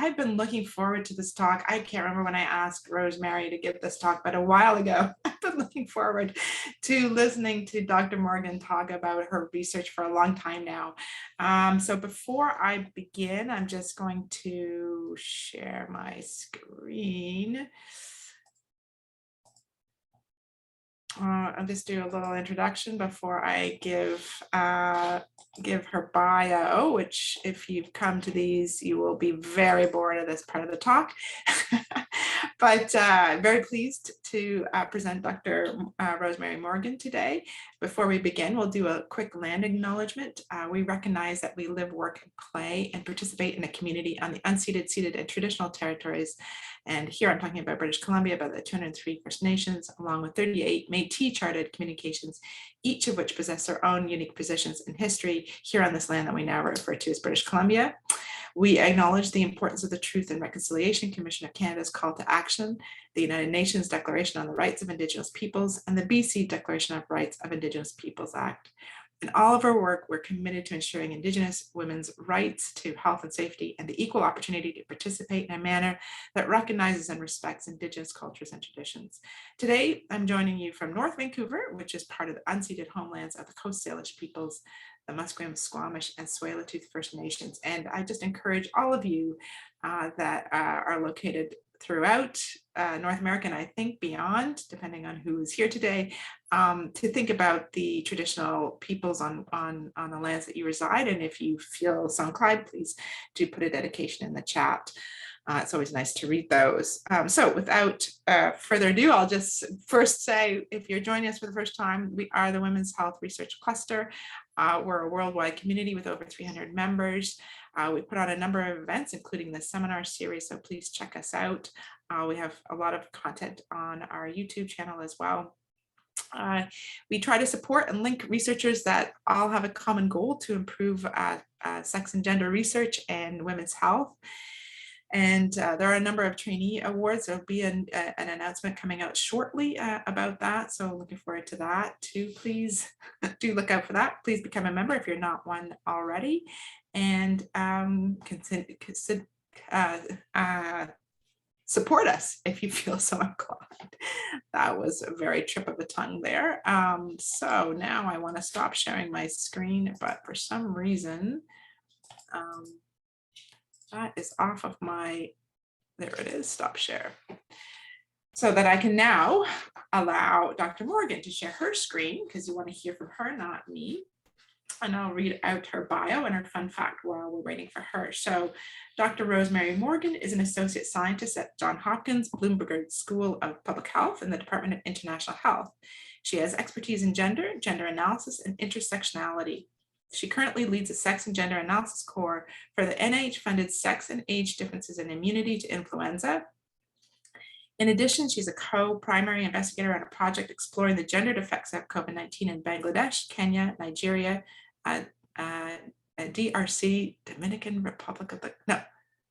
I've been looking forward to this talk. I can't remember when I asked Rosemary to give this talk, but a while ago. I've been looking forward to listening to Dr. Morgan talk about her research for a long time now. So before I begin, I'm just going to share my screen. I'll just do a little introduction before I give her bio, which if you've come to these, you will be very bored of this part of the talk. But very pleased to present Dr. Rosemary Morgan today. Before we begin, we'll do a quick land acknowledgement. We recognize that we live, work, and play and participate in a community on the unceded, ceded, and traditional territories. And here I'm talking about British Columbia, about the 203 First Nations, along with 38 Métis chartered communications, each of which possess their own unique positions in history here on this land that we now refer to as British Columbia. We acknowledge the importance of the Truth and Reconciliation Commission of Canada's call to action, the United Nations Declaration on the Rights of Indigenous Peoples, and the BC Declaration of Rights of Indigenous Peoples Act. In all of our work, we're committed to ensuring Indigenous women's rights to health and safety and the equal opportunity to participate in a manner that recognizes and respects Indigenous cultures and traditions. Today, I'm joining you from North Vancouver, which is part of the unceded homelands of the Coast Salish peoples, the Musqueam, Squamish, and Tsleil-Waututh First Nations. And I just encourage all of you that are located throughout North America, and I think beyond, depending on who is here today, to think about the traditional peoples on the lands that you reside. And if you feel so inclined, please do put a dedication in the chat. It's always nice to read those. So without further ado, I'll just first say, if you're joining us for the first time, we are the Women's Health Research Cluster. We're a worldwide community with over 300 members. We put on a number of events, including the seminar series, so please check us out. We have a lot of content on our YouTube channel as well. We try to support and link researchers that all have a common goal to improve sex and gender research and women's health. And there are a number of trainee awards. There'll be an announcement coming out shortly about that. So looking forward to that too. Please do look out for that. Please become a member if you're not one already. And support us if you feel so inclined. That was a very trip of the tongue there. So now I want to stop sharing my screen, but for some reason, that is off of my, there it is, stop share. So that I can now allow Dr. Morgan to share her screen, because you want to hear from her, not me. And I'll read out her bio and her fun fact while we're waiting for her. So Dr. Rosemary Morgan is an associate scientist at Johns Hopkins Bloomberg School of Public Health in the Department of International Health. She has expertise in gender, gender analysis, and intersectionality. She currently leads a sex and gender analysis core for the NIH-funded Sex and Age Differences in Immunity to Influenza. In addition, she's a co-primary investigator on a project exploring the gendered effects of COVID-19 in Bangladesh, Kenya, Nigeria, DRC,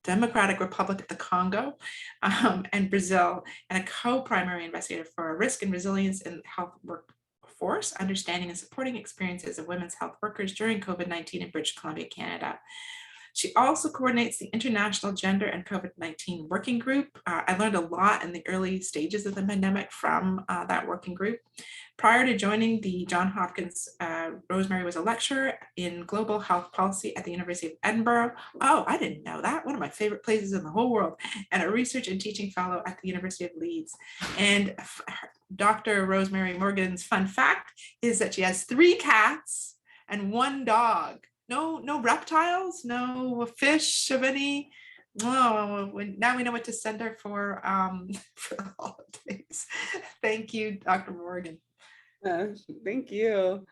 Democratic Republic of the Congo, and Brazil, and a co-primary investigator for risk and resilience in health workforce, understanding and supporting experiences of women's health workers during COVID-19 in British Columbia, Canada. She also coordinates the International Gender and COVID-19 Working Group. I learned a lot in the early stages of the pandemic from that working group. Prior to joining the Johns Hopkins, Rosemary was a lecturer in global health policy at the University of Edinburgh. Oh, I didn't know that. One of my favorite places in the whole world. And a research and teaching fellow at the University of Leeds. And Dr. Rosemary Morgan's fun fact is that she has 3 cats and 1 dog. No reptiles, no fish of any. Oh, now we know what to send her for the holidays. Thank you, Dr. Morgan. Thank you.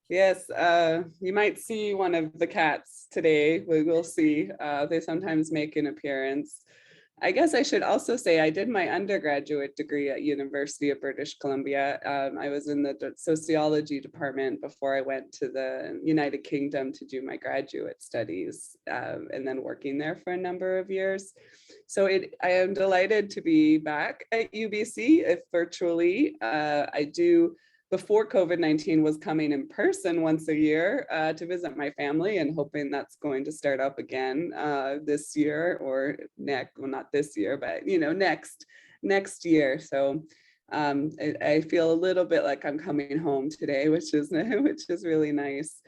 Yes, you might see one of the cats today. We will see. They sometimes make an appearance. I guess I should also say I did my undergraduate degree at University of British Columbia. I was in the sociology department before I went to the United Kingdom to do my graduate studies, and then working there for a number of years. So I am delighted to be back at UBC, if virtually. I do before COVID-19 was coming in person once a year to visit my family, and hoping that's going to start up again this year or next, well, not this year, but next year. So I feel a little bit like I'm coming home today, which is really nice.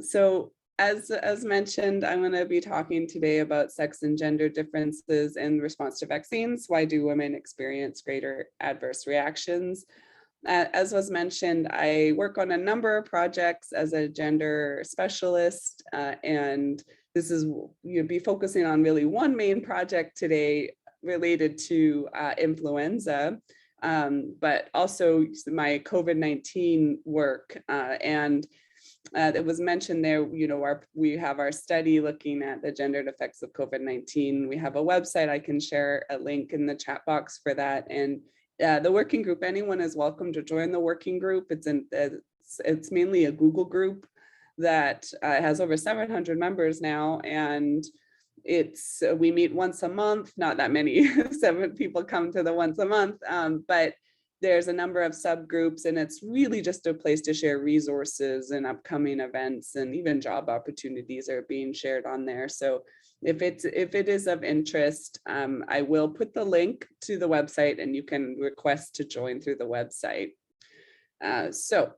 So as mentioned, I'm going to be talking today about sex and gender differences in response to vaccines. Why do women experience greater adverse reactions? As was mentioned, I work on a number of projects as a gender specialist, and this is, you'll be focusing on really one main project today related to influenza, but also my COVID-19 work. And it was mentioned there, we have our study looking at the gendered effects of COVID-19. We have a website. I can share a link in the chat box for that. And the working group, anyone is welcome to join the working group. It's mainly a Google group that has over 700 members now, and we meet once a month. Not that many, 7 people come to the once a month, but there's a number of subgroups, and it's really just a place to share resources and upcoming events, and even job opportunities are being shared on there. So if it is of interest, I will put the link to the website, and you can request to join through the website. So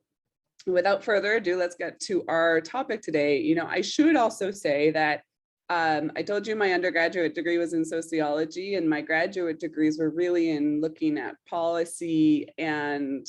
without further ado, let's get to our topic today. I should also say that I told you my undergraduate degree was in sociology, and my graduate degrees were really in looking at policy and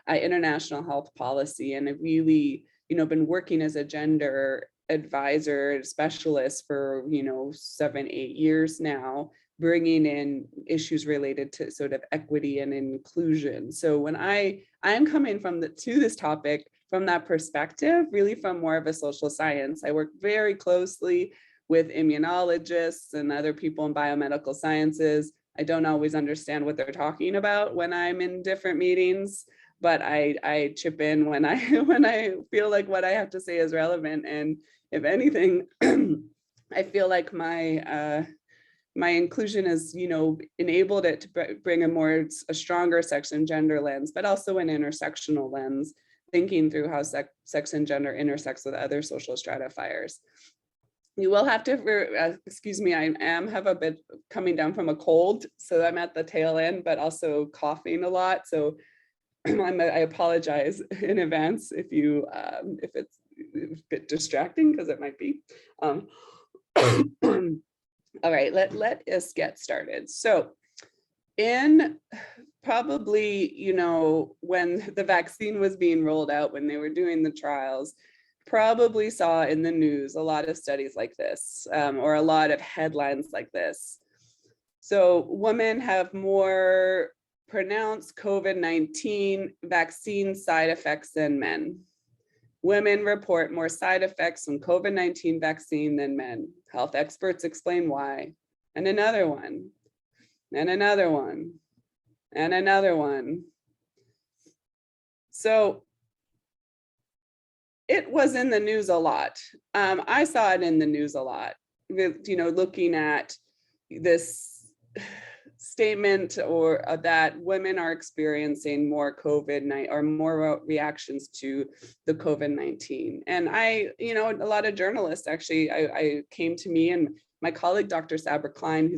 international health policy. And I've really, been working as a gender advisor specialist for, 7-8 years now, bringing in issues related to sort of equity and inclusion. So when I'm coming to this topic from that perspective, really from more of a social science. I work very closely with immunologists and other people in biomedical sciences. I don't always understand what they're talking about when I'm in different meetings, but I chip in when I feel like what I have to say is relevant. And if anything, I feel like my inclusion has, enabled it to bring a stronger sex and gender lens, but also an intersectional lens, thinking through how sex and gender intersects with other social stratifiers. You will have to, excuse me, I have a bit coming down from a cold, so I'm at the tail end, but also coughing a lot. So I apologize in advance if it's a bit distracting, because it might be. All right, let us get started. So in probably, when the vaccine was being rolled out, when they were doing the trials, probably saw in the news a lot of studies like this, or a lot of headlines like this. So women have more pronounced COVID-19 vaccine side effects than men. Women report more side effects from COVID-19 vaccine than men. Health experts explain why. And another one, and another one, and another one. So it was in the news a lot. I saw it in the news a lot, with, looking at this statement or that women are experiencing more COVID-19 or more reactions to the COVID-19. And a lot of journalists actually, I came to me, and my colleague, Dr. Sabra Klein,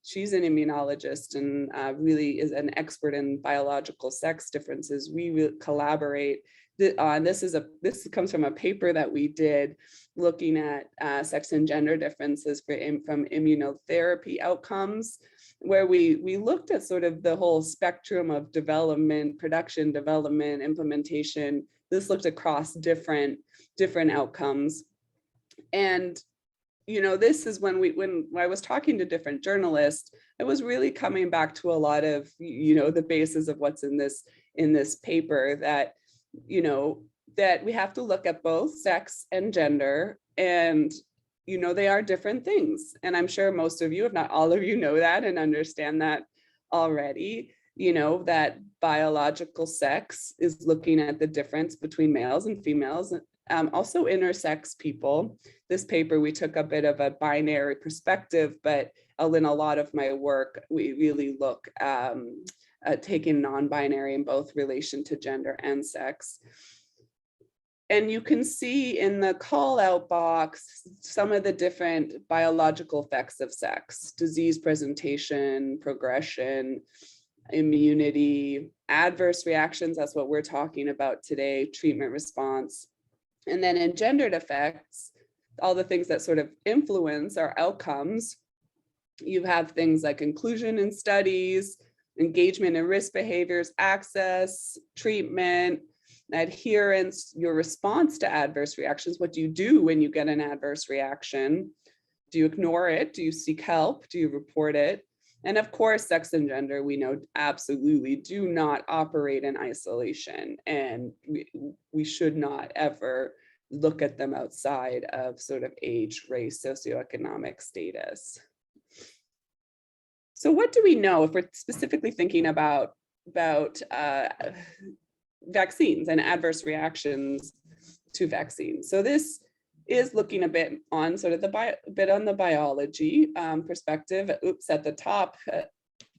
she's an immunologist and really is an expert in biological sex differences. We will collaborate. This comes from a paper that we did looking at sex and gender differences from immunotherapy outcomes, where we looked at sort of the whole spectrum of development, production, development, implementation. This looked across different outcomes. And this is when I was talking to different journalists, I was really coming back to a lot of, the basis of what's in this paper, that that we have to look at both sex and gender, and they are different things. And I'm sure most of you, if not all of you, know that and understand that already. That biological sex is looking at the difference between males and females, also intersex people. This paper, we took a bit of a binary perspective, but in a lot of my work, we really look taking non-binary in both relation to gender and sex. And you can see in the call out box some of the different biological effects of sex: disease presentation, progression, immunity, adverse reactions, that's what we're talking about today, treatment response. And then in gendered effects, all the things that sort of influence our outcomes, you have things like inclusion in studies, engagement in risk behaviors, access, treatment, adherence, your response to adverse reactions. What do you do when you get an adverse reaction? Do you ignore it? Do you seek help? Do you report it? And of course, sex and gender, we know absolutely do not operate in isolation, and we should not ever look at them outside of sort of age, race, socioeconomic status. So what do we know if we're specifically thinking about vaccines and adverse reactions to vaccines? So this is looking a bit on sort of the biology perspective. Oops, at the top,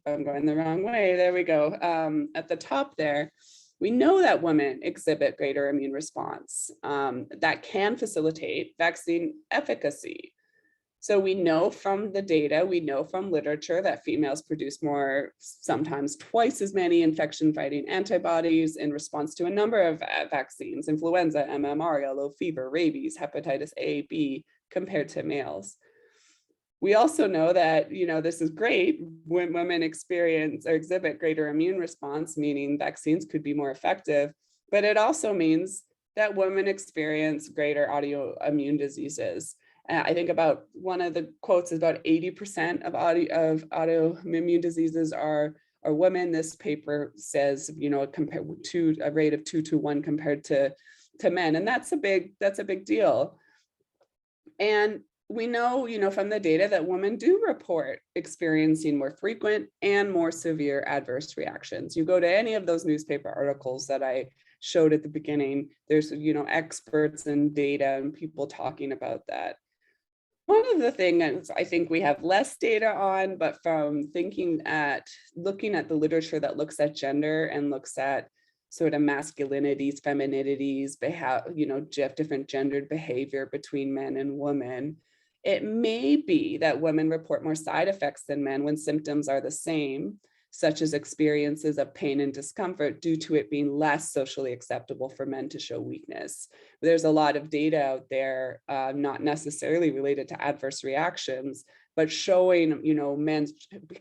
I'm going the wrong way. There we go. At the top there, we know that women exhibit greater immune response that can facilitate vaccine efficacy. So we know from the data, we know from literature that females produce more, sometimes twice as many infection-fighting antibodies in response to a number of vaccines: influenza, MMR, yellow fever, rabies, hepatitis A, B, compared to males. We also know that, this is great when women experience or exhibit greater immune response, meaning vaccines could be more effective, but it also means that women experience greater autoimmune diseases. I think about one of the quotes is about 80% of autoimmune diseases are women. This paper says, compared to a rate of 2 to 1 compared to men, and that's a big deal. And we know, from the data that women do report experiencing more frequent and more severe adverse reactions. You go to any of those newspaper articles that I showed at the beginning, there's, experts and data and people talking about that. One of the things I think we have less data on, but from looking at the literature that looks at gender and looks at sort of masculinities, femininities, different gendered behavior between men and women, it may be that women report more side effects than men when symptoms are the same, such as experiences of pain and discomfort, due to it being less socially acceptable for men to show weakness. There's a lot of data out there, not necessarily related to adverse reactions, but showing, men's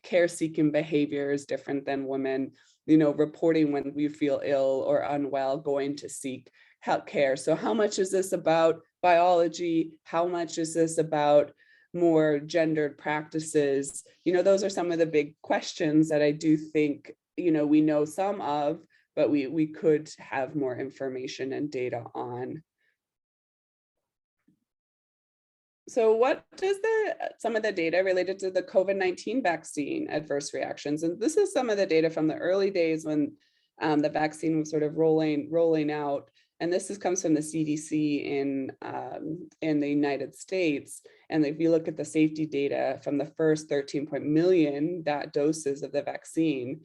care-seeking behavior is different than women, reporting when we feel ill or unwell, going to seek health care. So how much is this about biology? How much is this about more gendered practices? Those are some of the big questions that I do think, we know some of, but we could have more information and data on. So what does some of the data related to the COVID-19 vaccine adverse reactions? And this is some of the data from the early days when the vaccine was sort of rolling out. And this comes from the CDC in the United States. And if you look at the safety data from the first 13 million doses of the vaccine,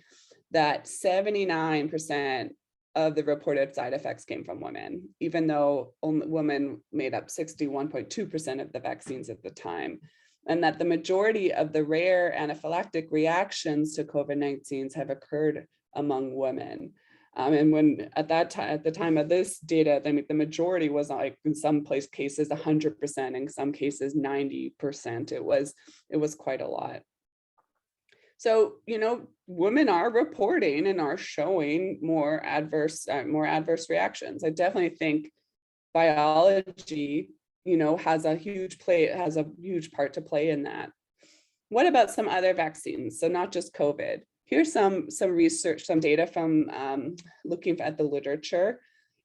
that 79% of the reported side effects came from women, even though women made up 61.2% of the vaccines at the time. And that the majority of the rare anaphylactic reactions to COVID-19 have occurred among women. And when at the time of this data, the majority was like in some cases 100%, in some cases 90%. It was quite a lot. So, women are reporting and are showing more adverse reactions. I definitely think biology, has a huge part to play in that. What about some other vaccines? So not just COVID. Here's some research, some data from looking at the literature.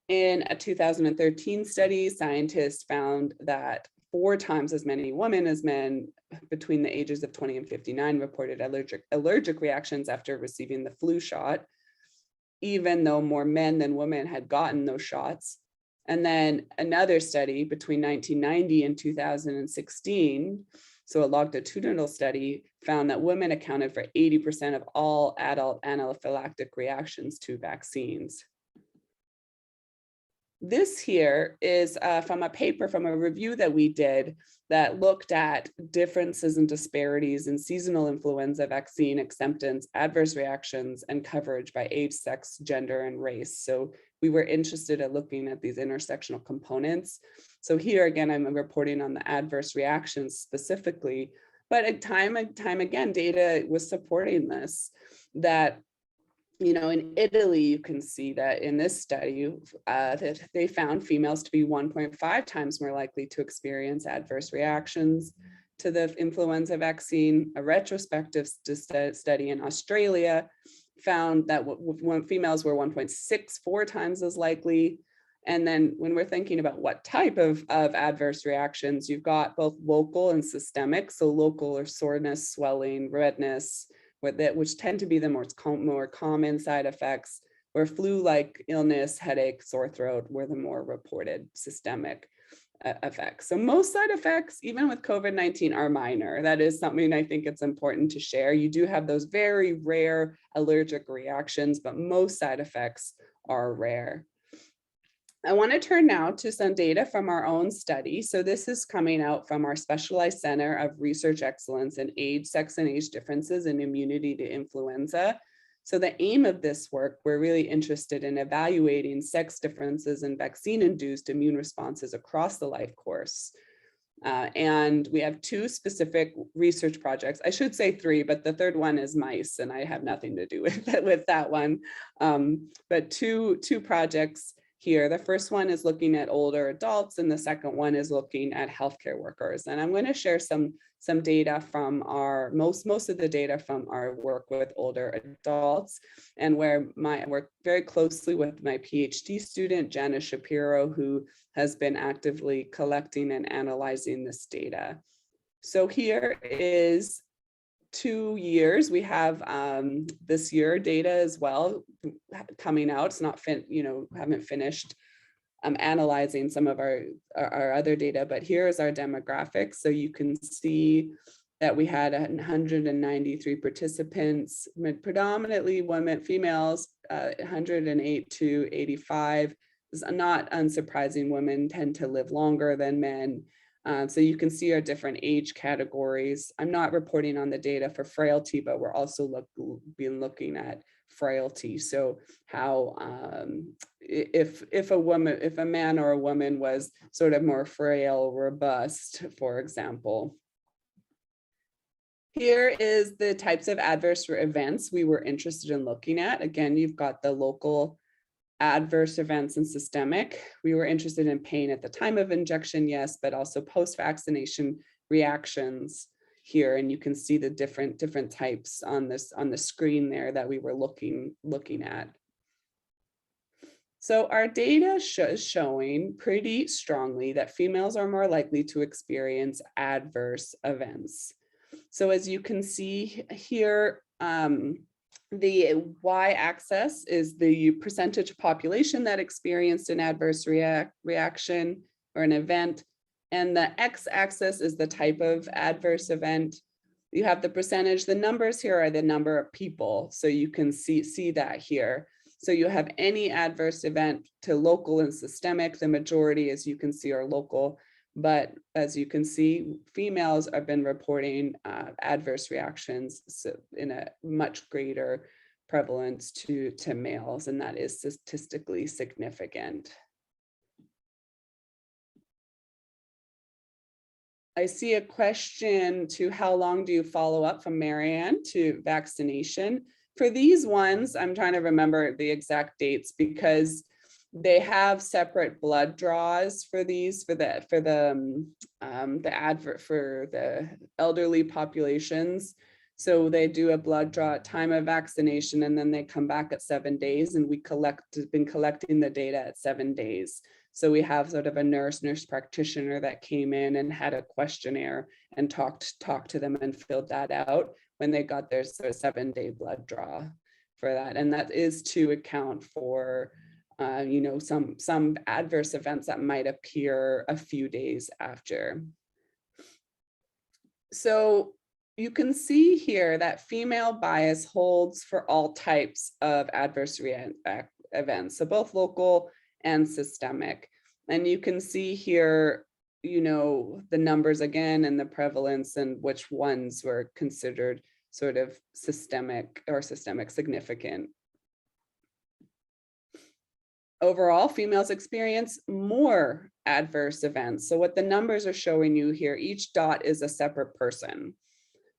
In a 2013 study, scientists found that 4 times as many women as men between the ages of 20 and 59 reported allergic reactions after receiving the flu shot, even though more men than women had gotten those shots. And then another study between 1990 and 2016 So a longitudinal study found that women accounted for 80% of all adult anaphylactic reactions to vaccines. This here is from a paper from a review that we did that looked at differences and disparities in seasonal influenza vaccine acceptance, adverse reactions, and coverage by age, sex, gender, and race. So we were interested in looking at these intersectional components. So here again, I'm reporting on the adverse reactions specifically, but time and time again, data was supporting this, that in Italy, you can see that in this study that they found females to be 1.5 times more likely to experience adverse reactions to the influenza vaccine. A retrospective study in Australia found that when females were 1.64 times as likely. And then when we're thinking about what type of adverse reactions, you've got both local and systemic. So local are soreness, swelling, redness, which tend to be the more common side effects, where flu-like illness, headache, sore throat were the more reported systemic effects. So most side effects, even with COVID-19, are minor. That is something I think it's important to share. You do have those very rare allergic reactions, but most side effects are rare. I want to turn now to some data from our own study. So this is coming out from our Specialized Center of Research Excellence in Age, Sex, and Age Differences in Immunity to Influenza. So the aim of this work, we're really interested in evaluating sex differences in vaccine-induced immune responses across the life course. And we have two specific research projects. I should say three, but the third one is mice, and I have nothing to do with that one. But two projects here. The first one is looking at older adults, and the second one is looking at healthcare workers. And I'm going to share some data from our most of the data from our work with older adults, and where I work very closely with my PhD student, Jana Shapiro, who has been actively collecting and analyzing this data. So here is 2 years. We have this year data as well coming out. It's not haven't finished analyzing some of our other data, but here is our demographics. So you can see that we had 193 participants, predominantly women, females, 108 to 85. It's not unsurprising, women tend to live longer than men. So you can see our different age categories. I'm not reporting on the data for frailty, but we're also been looking at frailty. So how if a man or a woman was sort of more frail, robust, for example. Here is the types of adverse events we were interested in looking at. Again, you've got the local adverse events and systemic. We were interested in pain at the time of injection, yes, but also post-vaccination reactions here. And you can see the different types on the screen there that we were looking at. So our data is showing pretty strongly that females are more likely to experience adverse events. So as you can see here, the y-axis is the percentage of population that experienced an adverse reaction or an event, and the x-axis is the type of adverse event. You have the percentage. The numbers here are the number of people, so you can see that here. So you have any adverse event to local and systemic. The majority, as you can see, are local. But as you can see, females have been reporting adverse reactions in a much greater prevalence to males, and that is statistically significant. I see a question to how long do you follow up from Marianne to vaccination? For these ones, I'm trying to remember the exact dates because they have separate blood draws for these for the elderly populations. So they do a blood draw at time of vaccination, and then they come back at 7 days, and we been collecting the data at 7 days. So we have sort of a nurse practitioner that came in and had a questionnaire and talked to them and filled that out when they got their 7-day blood draw for that. And that is to account for some adverse events that might appear a few days after. So you can see here that female bias holds for all types of adverse events, so both local and systemic. And you can see here, the numbers again and the prevalence and which ones were considered sort of systemic or systemic significant. Overall, females experience more adverse events. So what the numbers are showing you here, each dot is a separate person,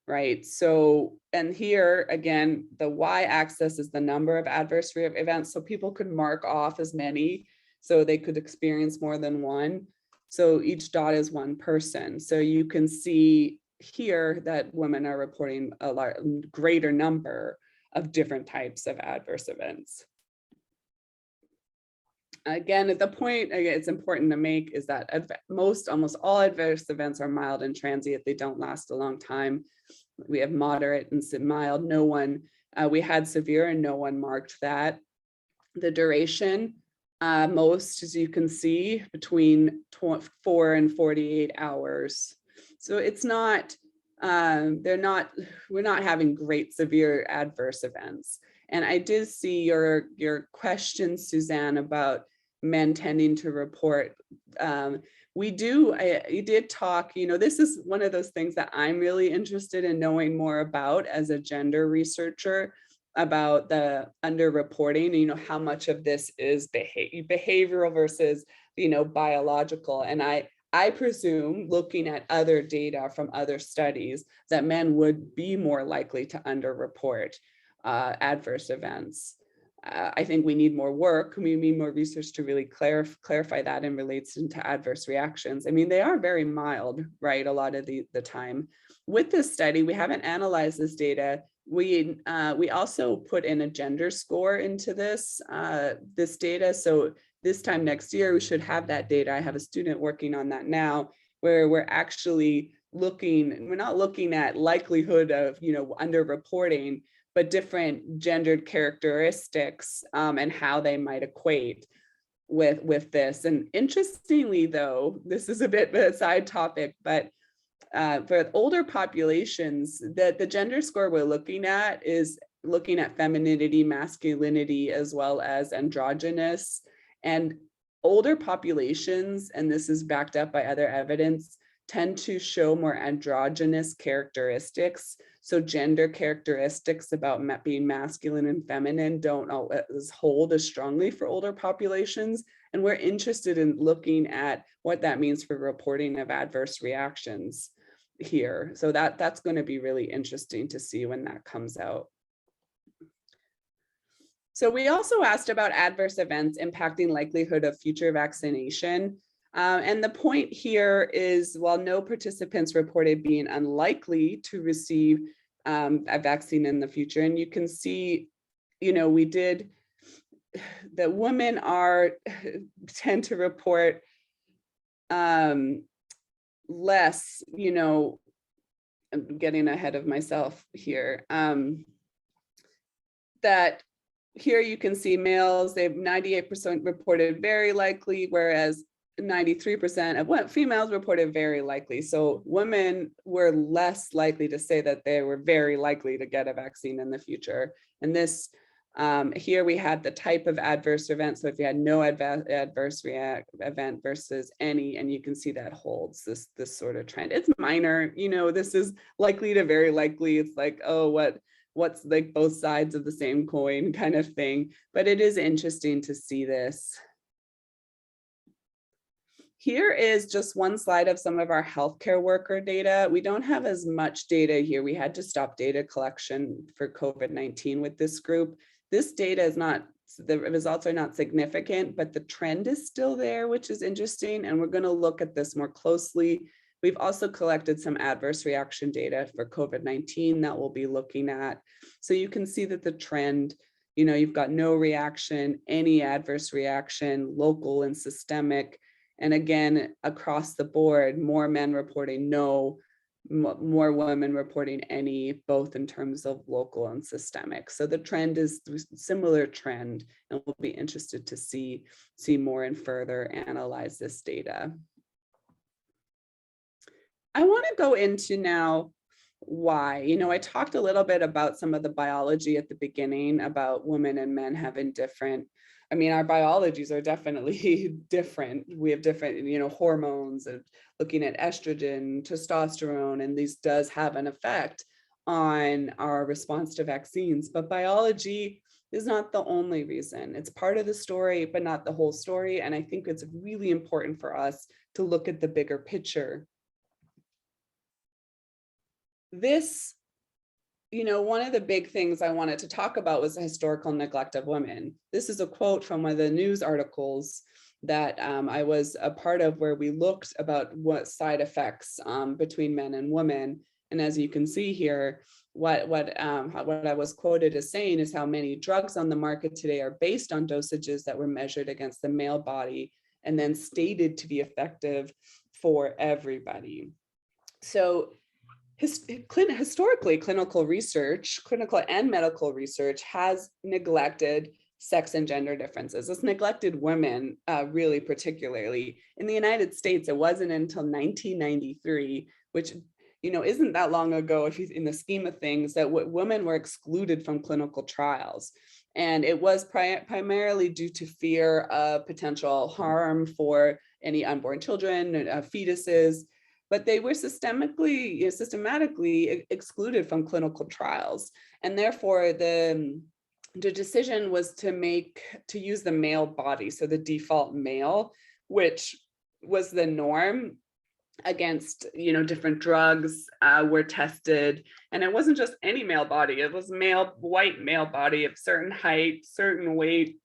right? So, and here again, the y-axis is the number of adverse events. So people could mark off as many, so they could experience more than one. So each dot is one person. So you can see here that women are reporting a greater number of different types of adverse events. Again, the point it's important to make is that almost all adverse events are mild and transient. They don't last a long time. We have moderate and mild. No one, we had severe and no one marked that. The duration, most, as you can see, between 4 and 48 hours. So it's not, we're not having great severe adverse events. And I did see your question, Suzanne, about men tending to report. You did talk, this is one of those things that I'm really interested in knowing more about as a gender researcher, about the underreporting, how much of this is behavioral versus, biological. And I presume, looking at other data from other studies, that men would be more likely to underreport adverse events. I think we need more work. We need more research to really clarify that in relation to adverse reactions. I mean, they are very mild, right? A lot of the time. With this study, we haven't analyzed this data. We also put in a gender score into this data. So this time next year, we should have that data. I have a student working on that now, where we're actually we're not looking at likelihood of, underreporting, but different gendered characteristics and how they might equate with this. And interestingly, though, this is a bit of a side topic, but for older populations, the gender score we're looking at is looking at femininity, masculinity, as well as androgynous. And older populations, and this is backed up by other evidence, tend to show more androgynous characteristics. So gender characteristics about being masculine and feminine don't always hold as strongly for older populations. And we're interested in looking at what that means for reporting of adverse reactions here. So that's going to be really interesting to see when that comes out. So we also asked about adverse events impacting likelihood of future vaccination. And the point here is, while no participants reported being unlikely to receive a vaccine in the future, and you can see, we did, that women tend to report less, I'm getting ahead of myself here, that here you can see males, they've 98% reported very likely, whereas 93% of females reported very likely. So women were less likely to say that they were very likely to get a vaccine in the future. And this, here we had the type of adverse event. So if you had no adverse event versus any, and you can see that holds this sort of trend. It's minor, this is likely to very likely. It's like, oh, what's like both sides of the same coin kind of thing. But it is interesting to see this. Here is just one slide of some of our healthcare worker data. We don't have as much data here. We had to stop data collection for COVID-19 with this group. This data is not, the results are not significant, but the trend is still there, which is interesting. And we're going to look at this more closely. We've also collected some adverse reaction data for COVID-19 that we'll be looking at. So you can see that the trend, you've got no reaction, any adverse reaction, local and systemic. And again, across the board, more men reporting no, more women reporting any, both in terms of local and systemic. So the trend is a similar trend, and we'll be interested to see more and further analyze this data. I want to go into now why. I talked a little bit about some of the biology at the beginning about women and men having different, our biologies are definitely different. We have different, hormones, and looking at estrogen, testosterone, and these does have an effect on our response to vaccines. But biology is not the only reason. It's part of the story, but not the whole story. And I think it's really important for us to look at the bigger picture. This, one of the big things I wanted to talk about was the historical neglect of women. This is a quote from one of the news articles that I was a part of, where we looked about what side effects between men and women. And as you can see here, what I was quoted as saying is how many drugs on the market today are based on dosages that were measured against the male body and then stated to be effective for everybody. So historically, clinical and medical research has neglected sex and gender differences. It's neglected women, really particularly. In the United States, it wasn't until 1993, which isn't that long ago, if you in the scheme of things, that women were excluded from clinical trials. And it was primarily due to fear of potential harm for any unborn children, fetuses, but they were systematically excluded from clinical trials. And therefore, the decision was to use the male body, so the default male, which was the norm against, different drugs were tested. And it wasn't just any male body, it was white male body of certain height, certain weight,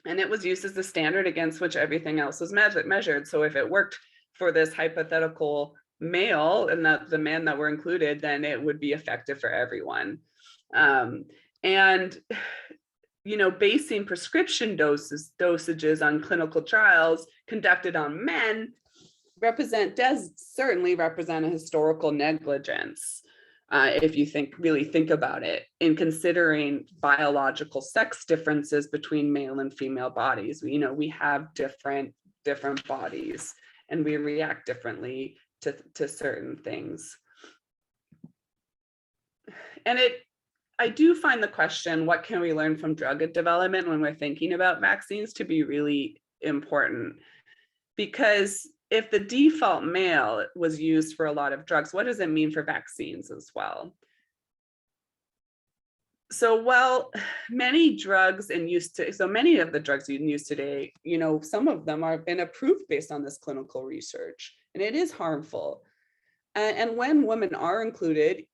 and it was used as the standard against which everything else was measured. So if it worked for this hypothetical male and the men that were included, then it would be effective for everyone. And basing prescription dosages on clinical trials conducted on men does certainly represent a historical negligence, if you really think about it, in considering biological sex differences between male and female bodies. We have different bodies, and we react differently to certain things. And I do find the question, what can we learn from drug development when we're thinking about vaccines, to be really important. Because if the default male was used for a lot of drugs, what does it mean for vaccines as well? So many of the drugs in use today, some of them have been approved based on this clinical research, and it is harmful. And when women are included,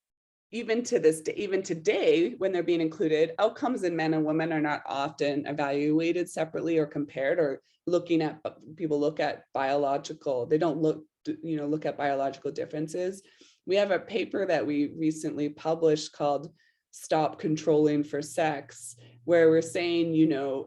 even today, when they're being included, outcomes in men and women are not often evaluated separately or compared, or people look at biological, they don't look at biological differences. We have a paper that we recently published called Stop Controlling for Sex, where we're saying,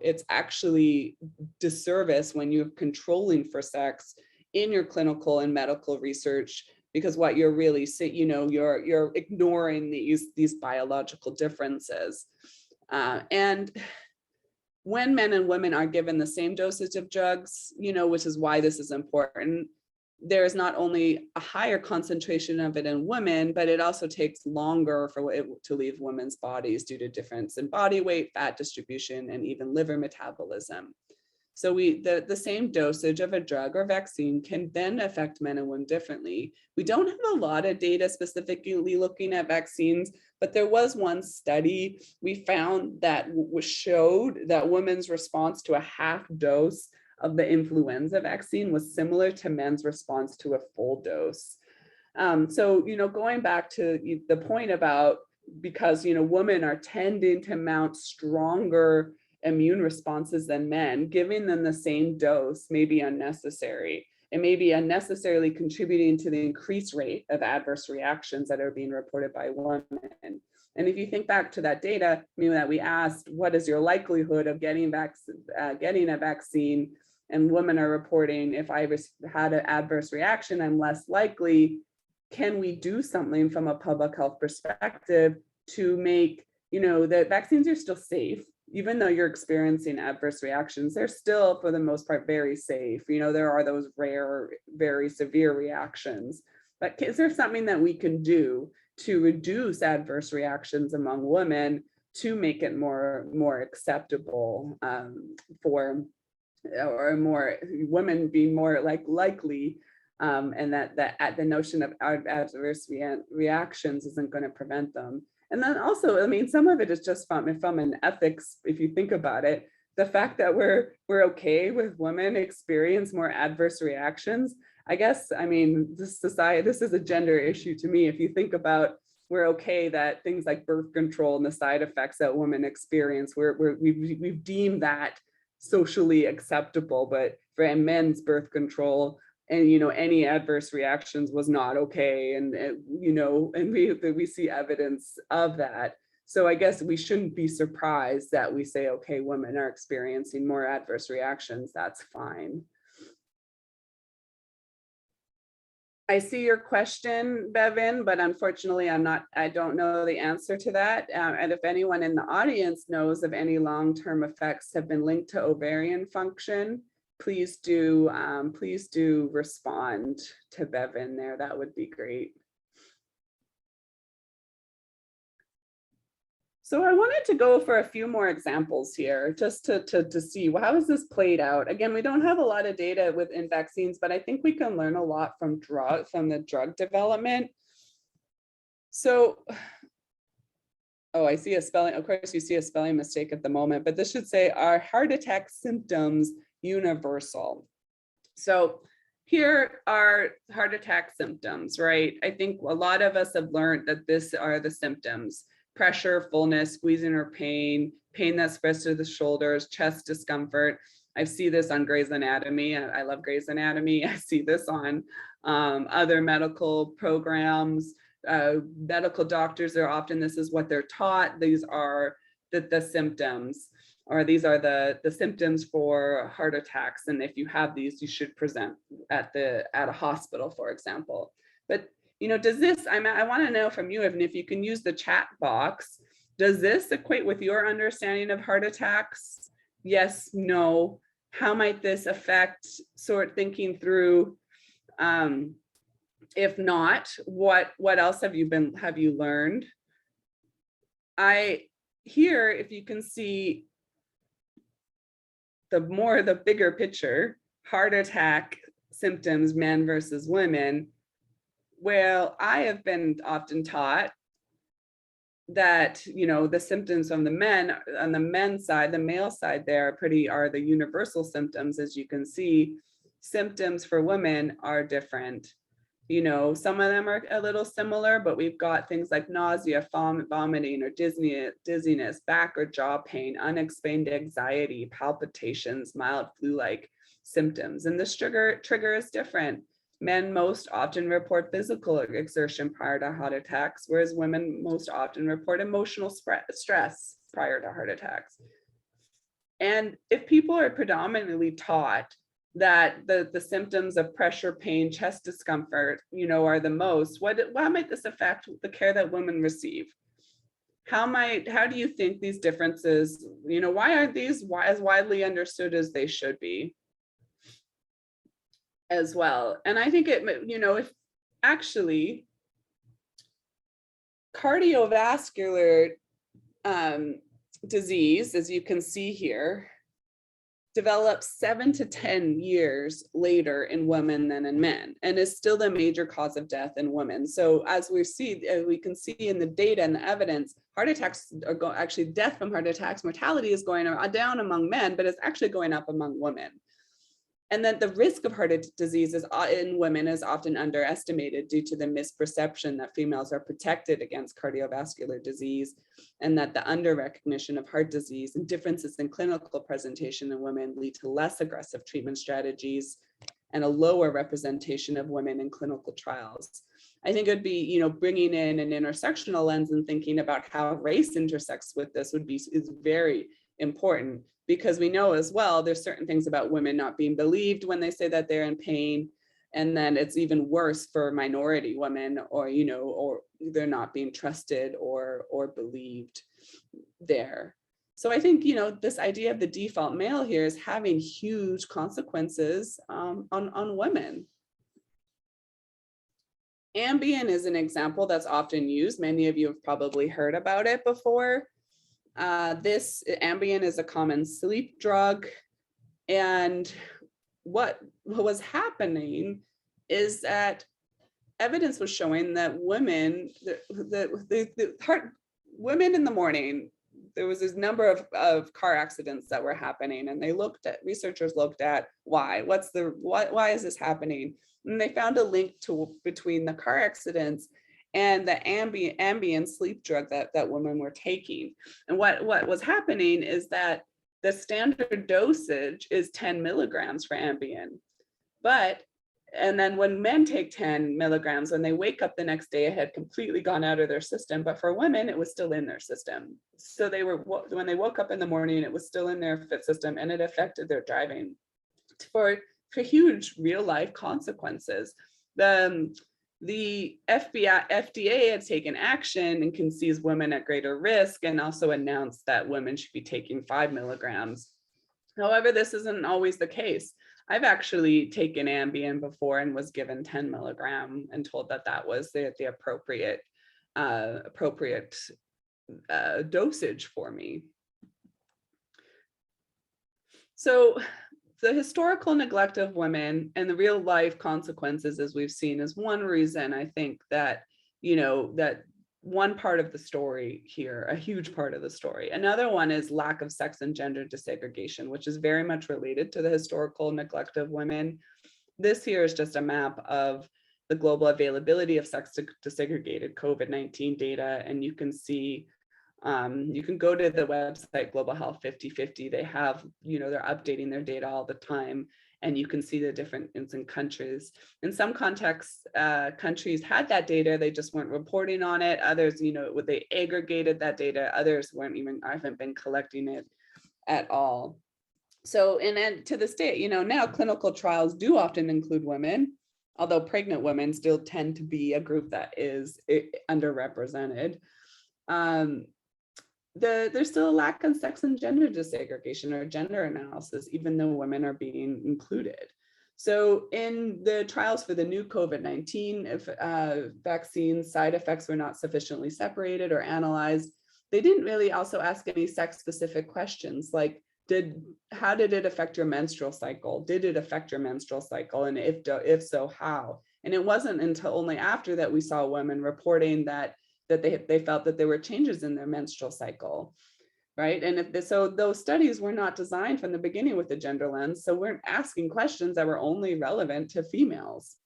it's actually disservice when you're controlling for sex in your clinical and medical research, because what you're really saying, you're ignoring these biological differences. And when men and women are given the same dosage of drugs, which is why this is important, there is not only a higher concentration of it in women, but it also takes longer for it to leave women's bodies due to difference in body weight, fat distribution, and even liver metabolism. So the same dosage of a drug or vaccine can then affect men and women differently. We don't have a lot of data specifically looking at vaccines, but there was one study we found that showed that women's response to a half dose of the influenza vaccine was similar to men's response to a full dose. So, going back to the point about, because, women are tending to mount stronger immune responses than men, giving them the same dose may be unnecessary. It may be unnecessarily contributing to the increased rate of adverse reactions that are being reported by women. And if you think back to that data, that we asked, what is your likelihood of getting a vaccine? And women are reporting, if I had an adverse reaction, I'm less likely. Can we do something from a public health perspective to make, that vaccines are still safe? Even though you're experiencing adverse reactions, they're still, for the most part, very safe. There are those rare, very severe reactions. but is there something that we can do to reduce adverse reactions among women to make it more acceptable for, or more women being more likely, and that the notion of adverse reactions isn't going to prevent them. And then also, I mean, some of it is just from an ethics, if you think about it, the fact that we're okay with women experience more adverse reactions. I guess, I mean, this is a gender issue to me. If you think about, we're okay that things like birth control and the side effects that women experience, we've deemed that socially acceptable, but for men's birth control and any adverse reactions was not okay, and we see evidence of that. So I guess we shouldn't be surprised that we say, okay, women are experiencing more adverse reactions, that's fine. I see your question, Bevan, but unfortunately I don't know the answer to that. And if anyone in the audience knows of any long-term effects have been linked to ovarian function, please do respond to Bevan there. That would be great. So I wanted to go for a few more examples here, just to see, well, how has this played out? Again, we don't have a lot of data within vaccines, but I think we can learn a lot from the drug development. So, oh, I see a spelling, of course you see a spelling mistake at the moment, but this should say, are heart attack symptoms universal? So here are heart attack symptoms, right? I think a lot of us have learned that this are the symptoms: pressure, fullness, squeezing or pain that spreads to the shoulders, chest discomfort. I see this on Grey's Anatomy. I love Grey's Anatomy. I see this on other medical programs. Medical doctors are often, this is what they're taught. These are the symptoms, or these are the symptoms for heart attacks. And if you have these, you should present at a hospital, for example. But does this, I want to know from you, and if you can use the chat box, does this equate with your understanding of heart attacks? Yes, no. How might this affect thinking through? If not, what else have you learned? Here, if you can see the bigger picture, heart attack symptoms, men versus women. Well, I have been often taught that, the symptoms on the men's side, the male side there are the universal symptoms. As you can see, symptoms for women are different. Some of them are a little similar, but we've got things like nausea, vomiting, or dizziness, back or jaw pain, unexplained anxiety, palpitations, mild flu-like symptoms. And this trigger is different. Men most often report physical exertion prior to heart attacks, whereas women most often report emotional stress prior to heart attacks. And if people are predominantly taught that the symptoms of pressure, pain, chest discomfort, are the most, how might this affect the care that women receive? How do you think these differences, why aren't these as widely understood as they should be as well? And I think if actually cardiovascular disease, as you can see here, develops 7 to 10 years later in women than in men, and is still the major cause of death in women. So as we can see in the data and the evidence, heart attacks actually death from heart attacks, mortality is going down among men, but it's actually going up among women. And then the risk of heart disease in women is often underestimated due to the misperception that females are protected against cardiovascular disease, and that the under-recognition of heart disease and differences in clinical presentation in women lead to less aggressive treatment strategies and a lower representation of women in clinical trials. I think it would be, bringing in an intersectional lens and thinking about how race intersects with this is very important, because we know as well, there's certain things about women not being believed when they say that they're in pain. And then it's even worse for minority women, or they're not being trusted or believed there. So I think, this idea of the default male here is having huge consequences on women. Ambien is an example that's often used. Many of you have probably heard about it before. This Ambien is a common sleep drug. And what was happening is that evidence was showing that women, women in the morning, there was this number of car accidents that were happening, and researchers looked at why is this happening? And they found a link between the car accidents and the Ambien sleep drug that women were taking. And what was happening is that the standard dosage is 10 milligrams for Ambien, and then when men take 10 milligrams, when they wake up the next day, it had completely gone out of their system. But for women, it was still in their system. So when they woke up in the morning, it was still in their system, and it affected their driving for huge real life consequences. The FDA had taken action and can seize women at greater risk, and also announced that women should be taking 5 milligrams. However, this isn't always the case. I've actually taken Ambien before and was given 10 milligram and told that was the appropriate dosage for me. So the historical neglect of women and the real life consequences, as we've seen, is one reason I think that, that one part of the story here, a huge part of the story. Another one is lack of sex and gender desegregation, which is very much related to the historical neglect of women. This here is just a map of the global availability of sex desegregated COVID-19 data, and you can see, you can go to the website Global Health 50/50. They have, they're updating their data all the time, and you can see the difference in countries. In some contexts, countries had that data, they just weren't reporting on it. Others, they aggregated that data. Others haven't been collecting it at all. So, and then to this day, now clinical trials do often include women, although pregnant women still tend to be a group that is underrepresented. There's still a lack of sex and gender desegregation or gender analysis, even though women are being included. So in the trials for the new COVID-19 vaccine, side effects were not sufficiently separated or analyzed. They didn't really also ask any sex-specific questions like, how did it affect your menstrual cycle? Did it affect your menstrual cycle? And if so, how? And it wasn't until only after that we saw women reporting that they felt that there were changes in their menstrual cycle, right? And so those studies were not designed from the beginning with a gender lens, so we're asking questions that were only relevant to females.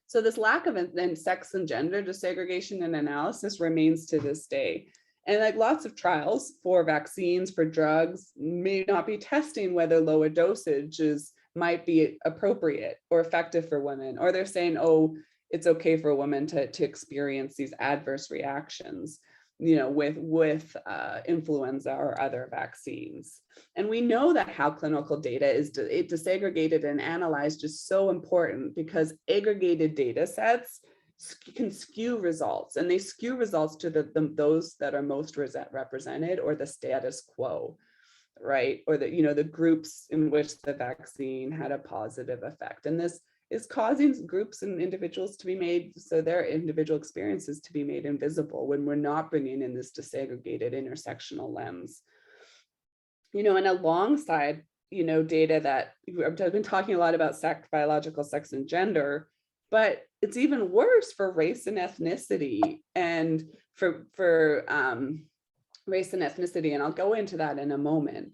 So this lack of sex and gender desegregation and analysis remains to this day. And like lots of trials for vaccines, for drugs, may not be testing whether lower dosages might be appropriate or effective for women, or they're saying, oh, it's okay for a woman to experience these adverse reactions, with influenza or other vaccines. And we know that how clinical data is desegregated and analyzed is so important, because aggregated data sets can skew results, and they skew results to those that are most represented, or the status quo, right? Or the groups in which the vaccine had a positive effect. And this is causing groups and individuals to be made, so their individual experiences to be made invisible when we're not bringing in this desegregated intersectional lens. And alongside, data that I've been talking a lot about biological sex and gender, but it's even worse for race and ethnicity, and for race and ethnicity. And I'll go into that in a moment.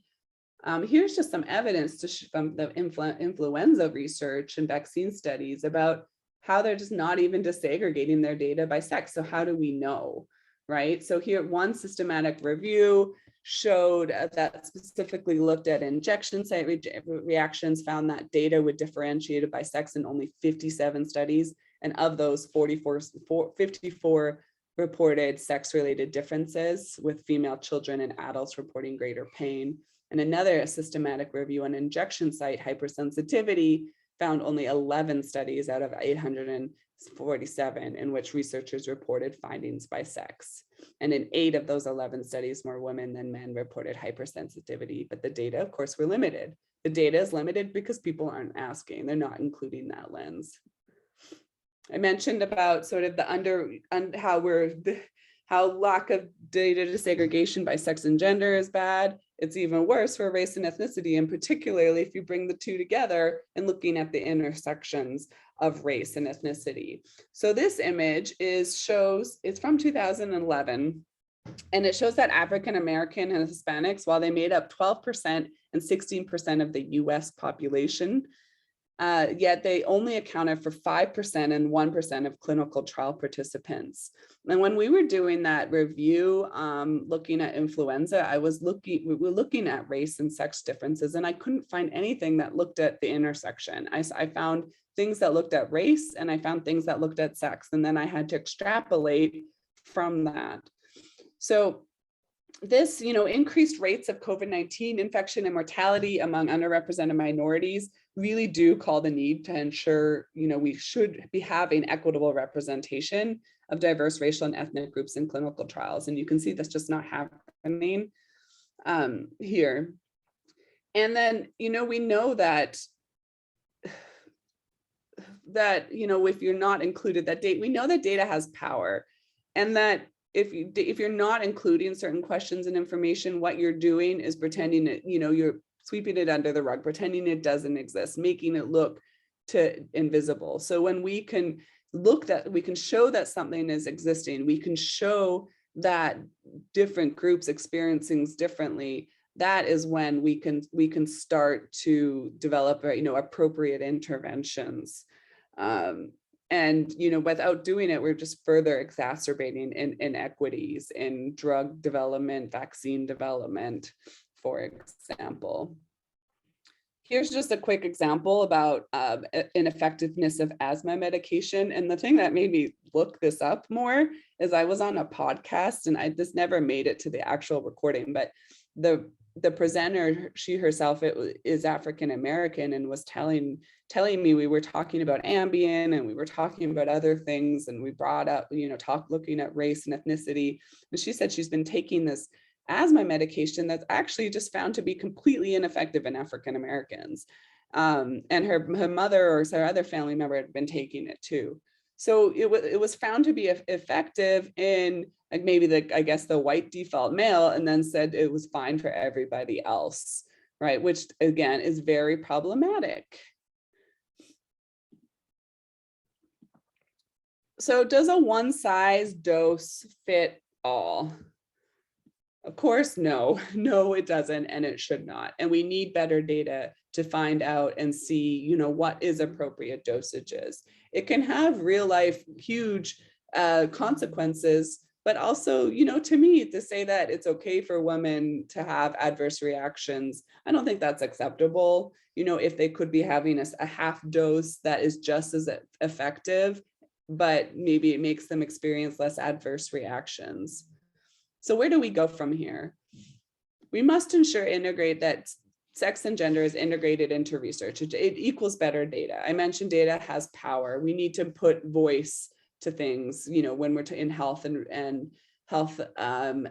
Here's just some evidence from the influenza research and vaccine studies about how they're just not even desegregating their data by sex. So how do we know, right? So here, one systematic review showed that specifically looked at injection site reactions, found that data would differentiate by sex in only 57 studies. And of those, 54 reported sex-related differences, with female children and adults reporting greater pain. And another systematic review on injection site hypersensitivity found only 11 studies out of 847 in which researchers reported findings by sex. And in 8 of those 11 studies, more women than men reported hypersensitivity, but the data, of course, were limited. The data is limited because people aren't asking, they're not including that lens. I mentioned about sort of how lack of data desegregation by sex and gender is bad. It's even worse for race and ethnicity, and particularly if you bring the two together and looking at the intersections of race and ethnicity. So this image it's from 2011, and it shows that African American and Hispanics, while they made up 12% and 16% of the US population, yet they only accounted for 5% and 1% of clinical trial participants. And when we were doing that review, looking at influenza, we were looking at race and sex differences, and I couldn't find anything that looked at the intersection. I found things that looked at race, and I found things that looked at sex, and then I had to extrapolate from that. So this, increased rates of COVID-19 infection and mortality among underrepresented minorities really do call the need to ensure, we should be having equitable representation of diverse racial and ethnic groups in clinical trials. And you can see that's just not happening here. And then, we know that if you're not included, we know that data has power, and that if you're not including certain questions and information, what you're doing is pretending that, you're sweeping it under the rug, pretending it doesn't exist, making it look invisible. So when we can show that something is existing, we can show that different groups experience things differently, that is when we can start to develop, appropriate interventions. And, without doing it, we're just further exacerbating inequities in drug development, vaccine development, for example. Here's just a quick example about ineffectiveness of asthma medication. And the thing that made me look this up more is I was on a podcast, and this never made it to the actual recording, but the presenter, she herself is African American, and was telling me, we were talking about Ambien, and we were talking about other things, and we brought up, looking at race and ethnicity. And she said she's been taking this asthma medication that's actually just found to be completely ineffective in African Americans. And her mother or her other family member had been taking it too. So it was found to be effective in maybe the white default male, and then said it was fine for everybody else, right? Which again is very problematic. So does a one-size dose fit all? Of course, no, it doesn't, and it should not. And we need better data to find out and see, what is appropriate dosages. It can have real life, huge consequences, but also, to me, to say that it's okay for women to have adverse reactions, I don't think that's acceptable. If they could be having a half dose that is just as effective, but maybe it makes them experience less adverse reactions. So where do we go from here? We must ensure that sex and gender is integrated into research. It equals better data. I mentioned data has power. We need to put voice to things, when we're in health and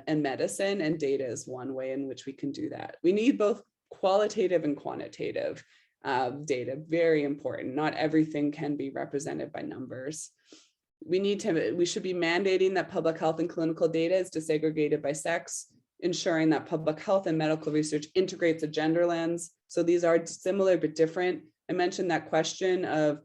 medicine, and data is one way in which we can do that. We need both qualitative and quantitative data, very important. Not everything can be represented by numbers. We should be mandating that public health and clinical data is desegregated by sex, ensuring that public health and medical research integrates a gender lens. So these are similar but different. I mentioned that question of,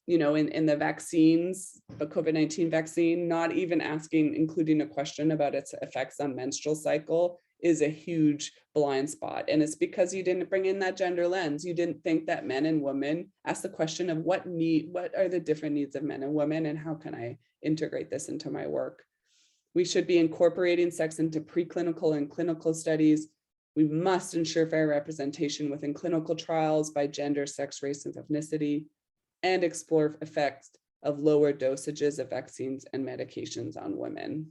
in the vaccines, the COVID-19 vaccine, not even including a question about its effects on menstrual cycle is a huge blind spot. And it's because you didn't bring in that gender lens. You didn't think that men and women, ask the question of what are the different needs of men and women, and how can I integrate this into my work? We should be incorporating sex into preclinical and clinical studies. We must ensure fair representation within clinical trials by gender, sex, race, and ethnicity, and explore effects of lower dosages of vaccines and medications on women.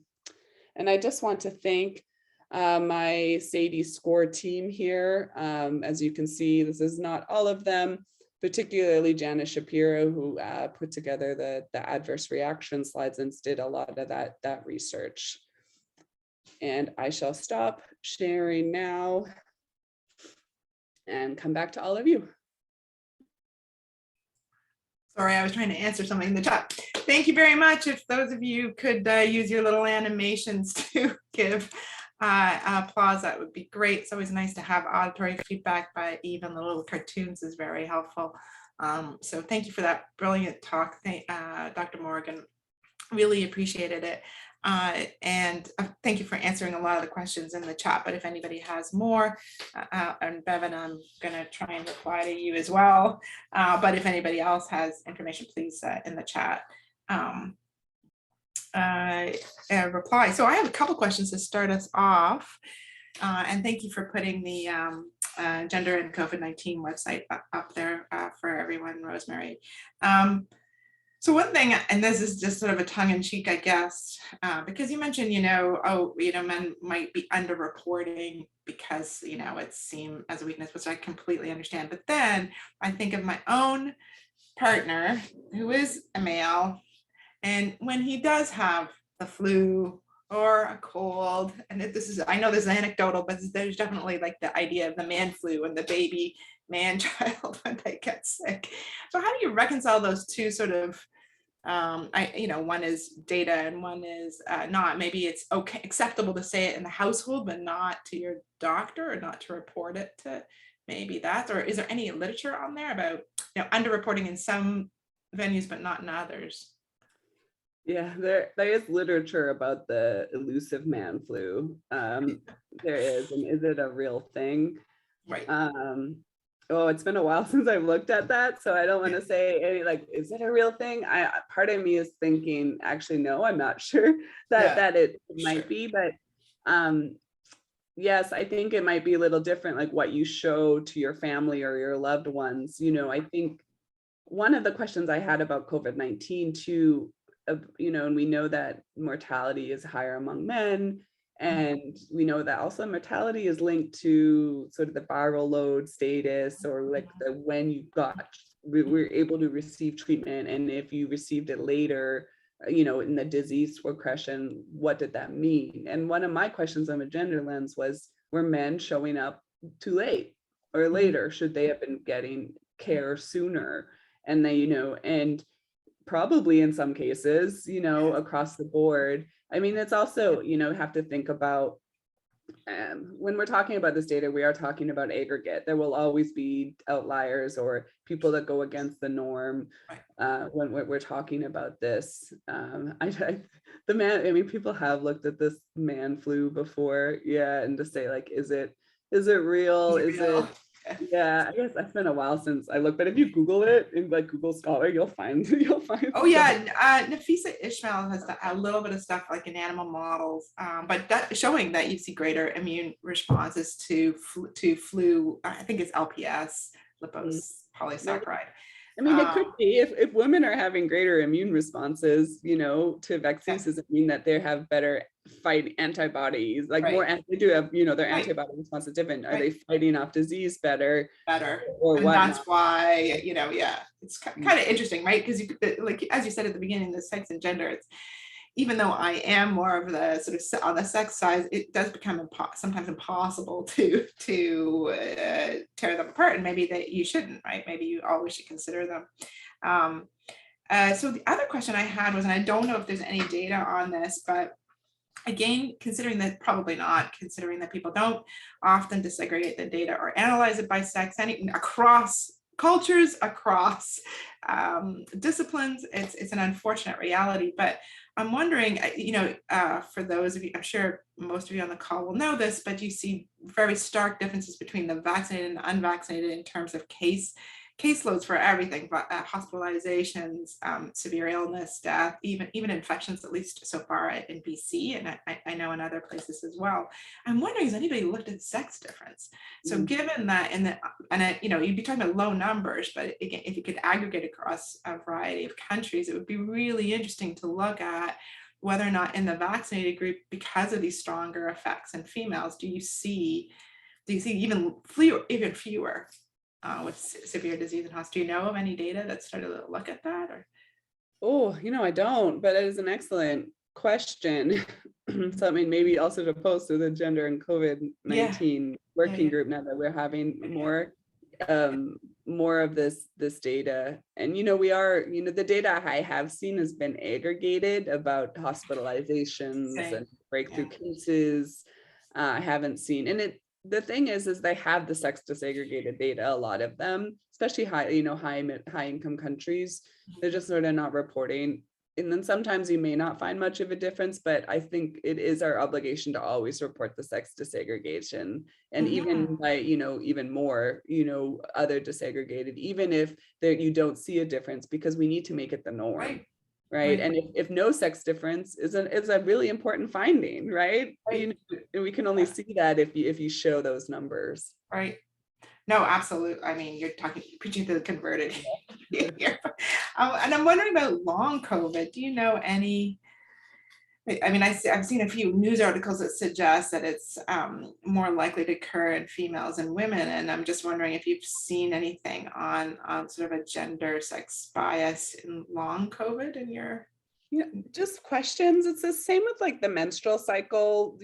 And I just want to thank my SADII SCORE team here. As you can see, this is not all of them, particularly Jana Shapiro, who put together the adverse reaction slides and did a lot of that research. And I shall stop sharing now and come back to all of you. Sorry, I was trying to answer something in the chat. Thank you very much. If those of you could use your little animations to give applause, that would be great. It's always nice to have auditory feedback, but even the little cartoons is very helpful. So thank you for that brilliant talk, Dr. Morgan. Really appreciated it. And thank you for answering a lot of the questions in the chat, but if anybody has more, and Bevan, I'm gonna try and reply to you as well. But if anybody else has information, please in the chat reply. So I have a couple questions to start us off. And thank you for putting the Gender and COVID-19 website up there for everyone, Rosemary. So one thing, and this is just sort of a tongue-in-cheek, I guess, because you mentioned, men might be underreporting because, it's seen as a weakness, which I completely understand. But then I think of my own partner, who is a male, and when he does have the flu or a cold, and I know this is anecdotal, but there's definitely like the idea of the man flu and the baby man child when they get sick. So how do you reconcile those two sort of, one is data and one is not? Maybe it's okay, acceptable to say it in the household, but not to your doctor, or not to report it to maybe that, or is there any literature on there about, underreporting in some venues, but not in others? Yeah, there is literature about the elusive man flu. There is, and is it a real thing? Right. Oh, it's been a while since I've looked at that, so I don't want to say is it a real thing? Part of me is thinking, actually, no, I'm not sure that it might be, but yes, I think it might be a little different, like what you show to your family or your loved ones. I think one of the questions I had about COVID-19 too, and we know that mortality is higher among men, and we know that also mortality is linked to sort of the viral load status, or like when you were able to receive treatment, and if you received it later, in the disease progression, what did that mean? And one of my questions on a gender lens was, were men showing up too late or later? Should they have been getting care sooner? And they, and probably in some cases, across the board. I mean, it's also, have to think about, when we're talking about this data, we are talking about aggregate. There will always be outliers or people that go against the norm when we're talking about this. People have looked at this man flu before, and to say like, is it real? Is it? Yeah, I guess that's been a while since I looked, but if you Google it in like Google Scholar, you'll find. Oh yeah, Nafisa Ishmael has a little bit of stuff like in animal models, but that showing that you see greater immune responses to flu. I think it's LPS, lipose polysaccharide. I mean, it could be if women are having greater immune responses, to vaccines, does it mean that they have better fight antibodies, like more, they do have, their antibody response is different. Are they fighting off disease better? Or and that's why, it's kind of interesting, right? Because like, as you said at the beginning, the sex and gender, it's, even though I am more of the sort of on the sex side, it does become sometimes impossible to tear them apart, and maybe that you shouldn't, right? Maybe you always should consider them. So the other question I had was, and I don't know if there's any data on this, but again, considering that probably not, considering that people don't often disaggregate the data or analyze it by sex, across cultures, across disciplines, it's an unfortunate reality. But I'm wondering, for those of you, I'm sure most of you on the call will know this, but you see very stark differences between the vaccinated and the unvaccinated in terms of caseloads for everything, but hospitalizations, severe illness, death, even infections, at least so far in BC, and I know in other places as well. I'm wondering, has anybody looked at sex difference? So given that, you'd be talking about low numbers, but again, if you could aggregate across a variety of countries, it would be really interesting to look at whether or not in the vaccinated group, because of these stronger effects in females, do you see even fewer with severe disease and hospital? Do you know of any data that started to look at that? Or? Oh, I don't, but it is an excellent question. So I mean, maybe also to post to the gender and COVID-19 working group, now that we're having more more of this data. And, we are, the data I have seen has been aggregated about hospitalizations Same. and breakthrough Yeah. cases. I haven't seen, and the thing is they have the sex disaggregated data, a lot of them, especially high income countries. They're just sort of not reporting. And then sometimes you may not find much of a difference, but I think it is our obligation to always report the sex disaggregation. And even by, even more, other disaggregated, even if you don't see a difference, because we need to make it the norm. Right. Right. And if no sex difference is a really important finding, right? Right. We can only see that if you show those numbers. Right. No, absolutely. I mean, you're preaching to the converted here. And I'm wondering about long COVID. Do you know any? I mean, I've seen a few news articles that suggest that it's more likely to occur in females and women, and I'm just wondering if you've seen anything on sort of a gender sex bias in long COVID in your. Yeah, just questions. It's the same with like the menstrual cycle.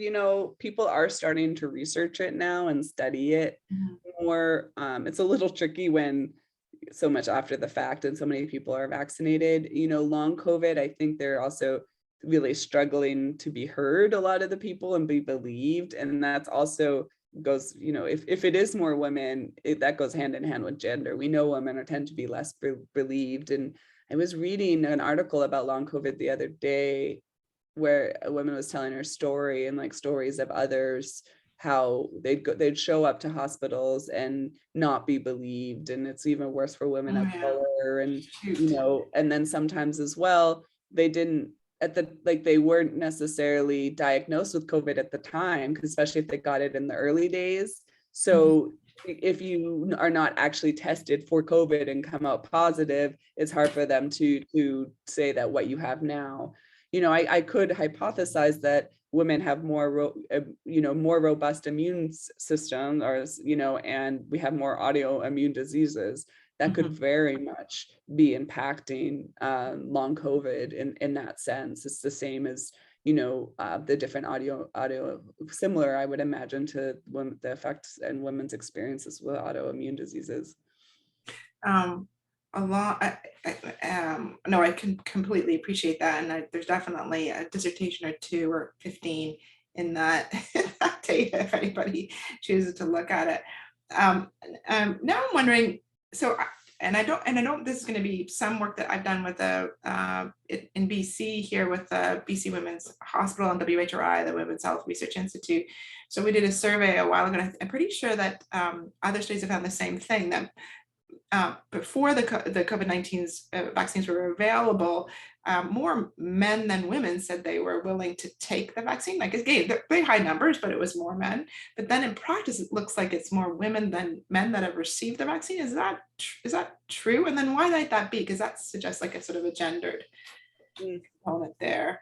People are starting to research it now and study it more. It's a little tricky when so much after the fact and so many people are vaccinated. Long COVID, I think they're also really struggling to be heard, a lot of the people, and be believed. And that's also goes, if it is more women, that goes hand in hand with gender. We know women tend to be less believed. And I was reading an article about long COVID the other day where a woman was telling her story and like stories of others, how they'd show up to hospitals and not be believed. And it's even worse for women of color. And, and then sometimes as well, they weren't necessarily diagnosed with COVID at the time, especially if they got it in the early days. So if you are not actually tested for COVID and come out positive, it's hard for them to say that what you have now. I could hypothesize that women have more robust immune system, or and we have more autoimmune diseases that could very much be impacting long COVID in that sense. It's the same as the different audio similar, I would imagine, to the effects and women's experiences with autoimmune diseases. A lot. No, I can completely appreciate that, and there's definitely a dissertation or 2 or 15 in that, that data if anybody chooses to look at it. Now I'm wondering. So, I don't. This is going to be some work that I've done with in BC here with the BC Women's Hospital and WHRI, the Women's Health Research Institute. So we did a survey a while ago, and I'm pretty sure that other studies have found the same thing, that before the COVID-19 vaccines were available, more men than women said they were willing to take the vaccine. Like, again, they're very high numbers, but it was more men. But then in practice, it looks like it's more women than men that have received the vaccine. Is that true? And then why might that be? Because that suggests like a sort of a gendered component there.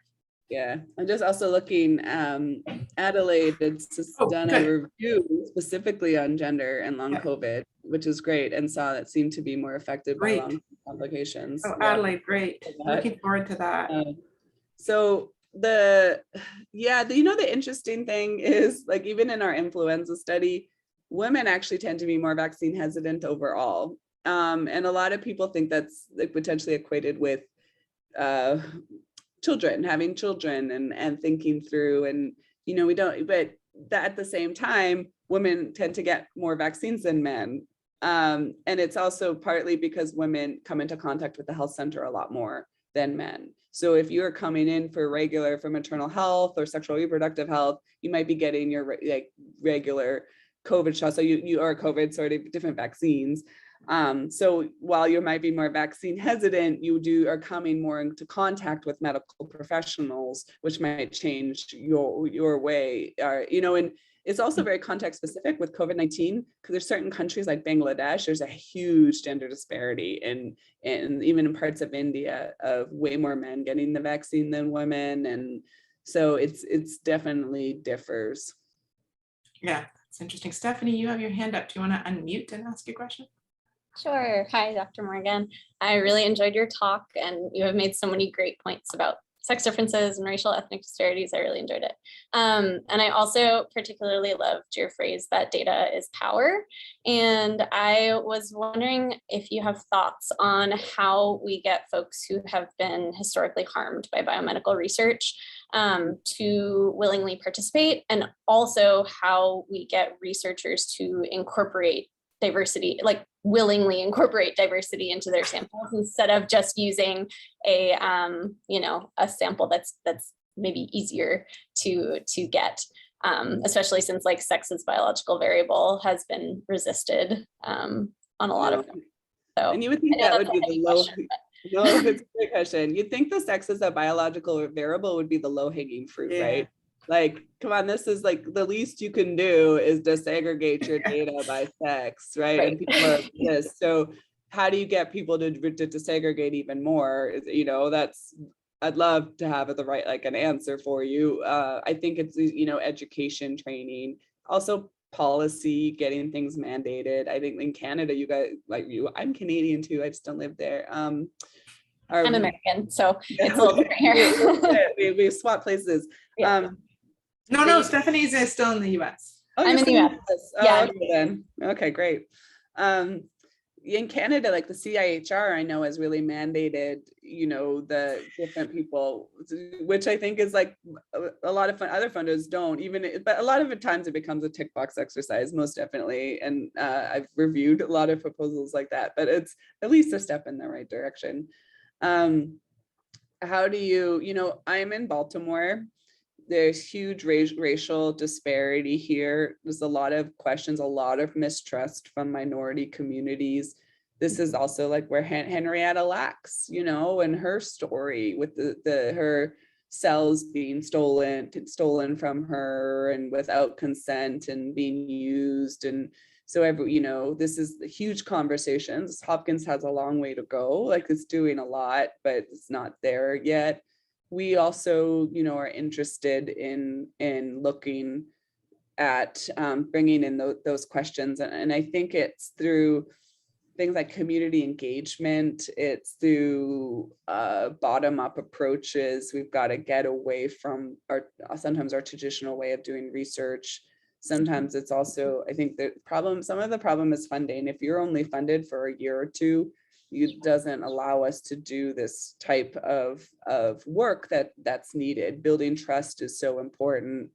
Yeah, I'm just also looking, Adelaide has done a review specifically on gender and long COVID, which is great, and saw that seemed to be more affected by long complications. Oh, Adelaide, great. Looking forward to that. So the interesting thing is, like, even in our influenza study, women actually tend to be more vaccine hesitant overall. And a lot of people think that's like potentially equated with having children and thinking through, and we don't, but that at the same time, women tend to get more vaccines than men. And it's also partly because women come into contact with the health center a lot more than men. So if you're coming in for maternal health or sexual reproductive health, you might be getting your regular COVID shot. So you are COVID, sort of different vaccines. So while you might be more vaccine hesitant, you are coming more into contact with medical professionals, which might change your way, and it's also very context specific with COVID-19, because there's certain countries like Bangladesh, there's a huge gender disparity, and even in parts of India, of way more men getting the vaccine than women. And so it's definitely differs. Yeah, it's interesting. Stephanie, you have your hand up. Do you want to unmute and ask a question? Sure. Hi, Dr. Morgan. I really enjoyed your talk, and you have made so many great points about sex differences and racial ethnic disparities. I really enjoyed it. And I also particularly loved your phrase that data is power. And I was wondering if you have thoughts on how we get folks who have been historically harmed by biomedical research to willingly participate, and also how we get researchers to incorporate diversity, like willingly incorporate diversity into their samples instead of just using a a sample that's maybe easier to get, especially since like sex as biological variable has been resisted on a lot of them. So, and you would think that would be the low. No, it's a great question. You'd think the sex as a biological variable would be the low-hanging fruit, right? Like, come on, this is like the least you can do is disaggregate your data by sex, right? And people are this. So how do you get people to disaggregate even more? You know, I'd love to have the right, like an answer for you. I think it's, education, training, also policy, getting things mandated. I think in Canada, you guys, I'm Canadian too, I just don't live there. I'm American, so it's a little different here. we swap places. Yeah. No, Stephanie's still in the US. Oh, I'm in the US. Yeah. Okay, then. Okay, great. In Canada, like the CIHR, I know has really mandated, the different people, which I think is like a lot of other funders don't but a lot of the times it becomes a tick box exercise, most definitely. And I've reviewed a lot of proposals like that, but it's at least a step in the right direction. How do you, I'm in Baltimore. There's huge racial disparity here. There's a lot of questions, a lot of mistrust from minority communities. This is also like where Henrietta Lacks, and her story with her cells being stolen from her and without consent and being used. And so this is the huge conversations. Hopkins has a long way to go. Like it's doing a lot, but it's not there yet. We also, are interested in looking at bringing in those questions. And I think it's through things like community engagement. It's through bottom-up approaches. We've got to get away from sometimes our traditional way of doing research. Sometimes it's also, I think some of the problem is funding. If you're only funded for a year or two, it doesn't allow us to do this type of work that's needed. Building trust is so important.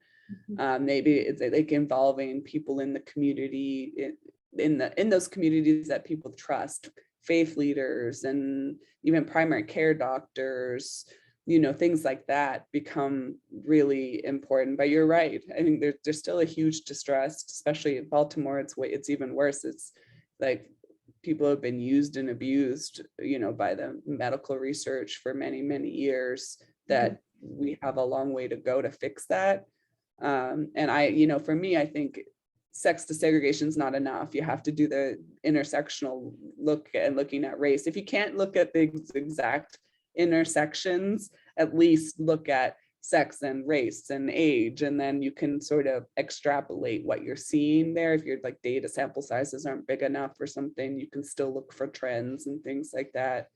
Maybe it's like involving people in the community, in those communities that people trust, faith leaders and even primary care doctors, things like that become really important. But you're right. I think there's still a huge distrust, especially in Baltimore. It's even worse. It's like people have been used and abused, by the medical research for many, many years, that we have a long way to go to fix that. And for me, I think sex desegregation is not enough. You have to do the intersectional look and looking at race. If you can't look at the exact intersections, at least look at sex and race and age, and then you can sort of extrapolate what you're seeing there. If your data sample sizes aren't big enough or something, you can still look for trends and things like that.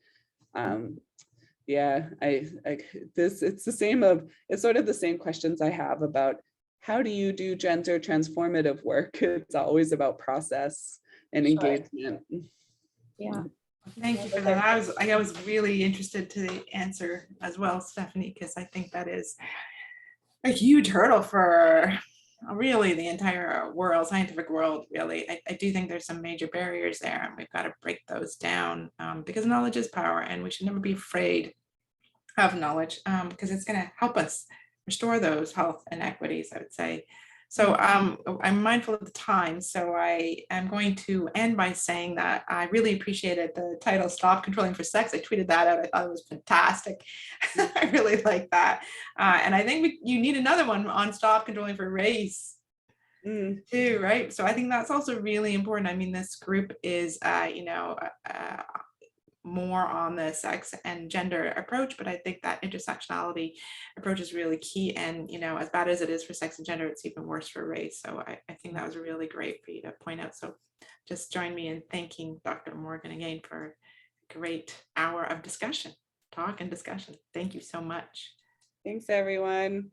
It's sort of the same questions I have about how do you do gender transformative work. It's always about process and engagement. Yeah. Thank you for that. I was really interested to the answer as well, Stephanie, because I think that is a huge hurdle for really the entire world, scientific world, really. I do think there's some major barriers there, and we've got to break those down because knowledge is power, and we should never be afraid of knowledge because it's going to help us restore those health inequities, I would say. So I'm mindful of the time, so I am going to end by saying that I really appreciated the title, Stop Controlling for Sex. I tweeted that out. I thought it was fantastic. I really like that. And I think you need another one on Stop Controlling for Race too, right? So I think that's also really important. I mean, this group is, more on the sex and gender approach, but I think that intersectionality approach is really key. And, as bad as it is for sex and gender, it's even worse for race. So I think that was really great for you to point out. So just join me in thanking Dr. Morgan again for a great hour of discussion, talk and discussion. Thank you so much. Thanks, everyone.